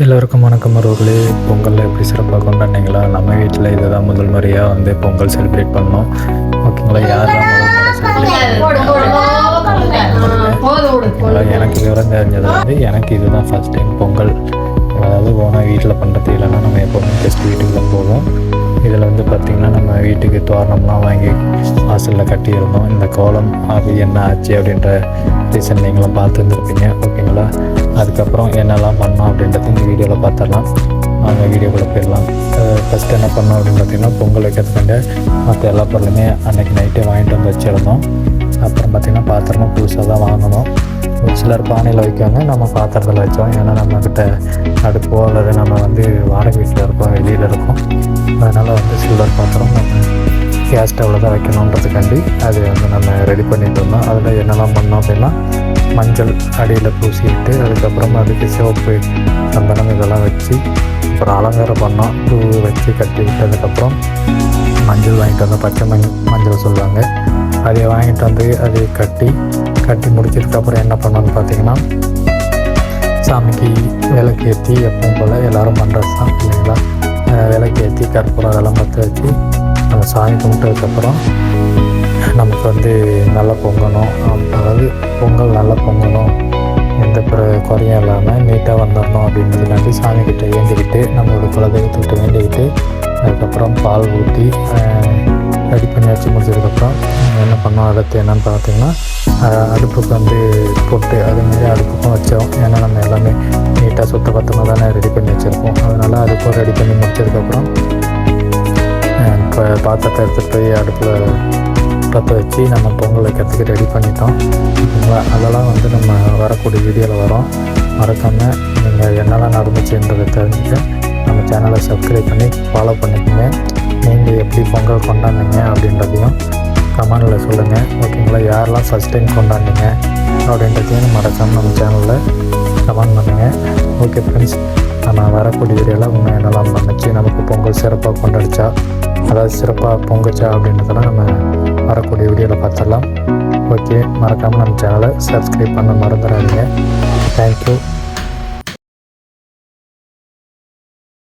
எல்லோருக்கும் வணக்கம் அவர்களே. பொங்கலில் எப்படி சிறப்பாக கொண்டாடினீங்களா? நம்ம வீட்டில் இதுதான் தான் முதல் முறையாக வந்து பொங்கல் செலிப்ரேட் பண்ணோம். ஓகேங்களா? யாரெல்லாம் எனக்கு விவரம் தெரிஞ்சது வந்து எனக்கு இதுதான் ஃபஸ்ட் டைம் பொங்கல். அதாவது ஓனாக வீட்டில் பண்ணுறது இல்லைன்னா நம்ம எப்போவுமே கெஸ்ட் வீட்டுக்கு தான் போவோம். இதில் வந்து பார்த்திங்கன்னா நம்ம வீட்டுக்கு தோரணம்லாம் வாங்கி வாசலில் கட்டியிருந்தோம். இந்த கோலம் அது என்ன ஆச்சு அப்படின்ற ரீசன் நீங்களும் பார்த்துருந்துருப்பீங்க. ஓகேங்களா? அதுக்கப்புறம் என்னெல்லாம் பண்ணோம் அப்படின்றது இந்த வீடியோவில் பார்த்துடலாம். நாங்க வீடியோக்குள்ளே போயிடலாம். ஃபஸ்ட்டு என்ன பண்ணோம் அப்படின்னு பார்த்திங்கன்னா, பொங்கல் வைக்கிறதுக்காண்ட மற்ற எல்லா பொருளுமே அன்றைக்கி நைட்டே வாங்கிட்டு வந்து வச்சுருந்தோம். அப்புறம் பார்த்திங்கன்னா பாத்திரமும் புதுசாக தான் வாங்கணும். ஒரு சிலர் பானையில் வைக்காங்க, நம்ம பாத்திரத்தில் வச்சோம். ஏன்னா நம்மக்கிட்ட அடுப்போ அல்லது நம்ம வந்து வாடகை வீட்டில் இருக்கோம், வெளியில் இருக்கோம். அதனால் வந்து சில்வர் பாத்திரம் நம்ம கேஸ் ஸ்டவ்வில் தான் வைக்கணுன்றதுக்காண்டி அது வந்து நம்ம ரெடி பண்ணிகிட்டு இருந்தோம். அதில் என்னெல்லாம் பண்ணோம் அப்படின்னா, மஞ்சள் அடியில் பூசிட்டு அதுக்கப்புறமா அதுக்கு சிவப்பு சந்தனம் இதெல்லாம் வச்சு அப்புறம் அலங்காரம் பண்ணோம். பூ வச்சு கட்டி விட்டதுக்கப்புறம் மஞ்சள் வாங்கிட்டு வந்தோம். பச்சை மஞ்சள் சொல்லுவாங்க. அதை வாங்கிட்டு வந்து அதை கட்டி முடிச்சதுக்கப்புறம் என்ன பண்ணோன்னு பார்த்தீங்கன்னா, சாமிக்கு விளக்கு ஏற்றி எப்பவும் போல் எல்லோரும் பண்ணுறது தான் இல்லைங்களா. விளக்கு ஏற்றி கற்பூரம் அதெல்லாம் பற்ற வச்சு நம்ம சாமி கும்பிட்டதுக்கப்புறம் நமக்கு வந்து நல்லா பொங்கணும். அதாவது பொங்கல் நல்லா பொங்கணும், எந்த குறையும் இல்லாமல் நீட்டாக வந்துடணும் அப்படின்றதுக்காண்டி சாமிக்கிட்ட வேண்டிக்கிட்டு நம்மளோட குலதெய்வத்துக்கிட்ட வேண்டிக்கிட்டு அதுக்கப்புறம் பால் ஊற்றி ரெடி பண்ணி வச்சு முடிச்சதுக்கப்புறம் என்ன பண்ணோம், அடுத்து என்னென்னு பார்த்தீங்கன்னா, அடுப்புக்கு வந்து பொட்டு அதுமாரி அடுப்புக்கும் வச்சோம். ஏன்னா நம்ம எல்லாமே நீட்டாக சுத்தபத்தமாக தானே ரெடி பண்ணி வச்சுருப்போம். அதனால் அதுக்கும் ரெடி பண்ணி முடிச்சதுக்கப்புறம் இப்போ பாத்திரத்தை எடுத்துகிட்டு போய் அடுப்பில் பற்ற வச்சு நம்ம பொங்கல் வைக்கிறதுக்கு ரெடி பண்ணிட்டோம். அதெல்லாம் வந்து நம்ம வரக்கூடிய வீடியோவில் வரோம். மறக்காமல் நீங்கள் என்னெல்லாம் நடந்துச்சுன்றதை தெரிஞ்சுக்க நம்ம சேனலை சப்ஸ்கிரைப் பண்ணி ஃபாலோ பண்ணிக்கோங்க. நீங்கள் எப்படி பொங்கல் கொண்டாடினீங்க அப்படின்றதையும் கமெண்டில் சொல்லுங்கள். ஓகேங்களா? யாரெல்லாம் ஃபஸ்ட் டைம் கொண்டாடினீங்க அப்படின்றதையும் மறக்காமல் நம்ம சேனலில் கமெண்ட் பண்ணுங்கள். ஓகே ஃப்ரெண்ட்ஸ், நம்ம வரக்கூடிய வீடியோவில் இன்னும் என்னெல்லாம் பண்ணுச்சு, நமக்கு பொங்கல் சிறப்பாக கொண்டாடிச்சா, அதாவது சிறப்பாக பொங்கச்சா அப்படின்றதெல்லாம் நம்ம வரக்கூடிய வீடியோவில் பார்த்துடலாம். ஓகே, மறக்காமல் நம்ம சேனலை சப்ஸ்கிரைப் பண்ண மறந்துடாதீங்க. தேங்க்யூ.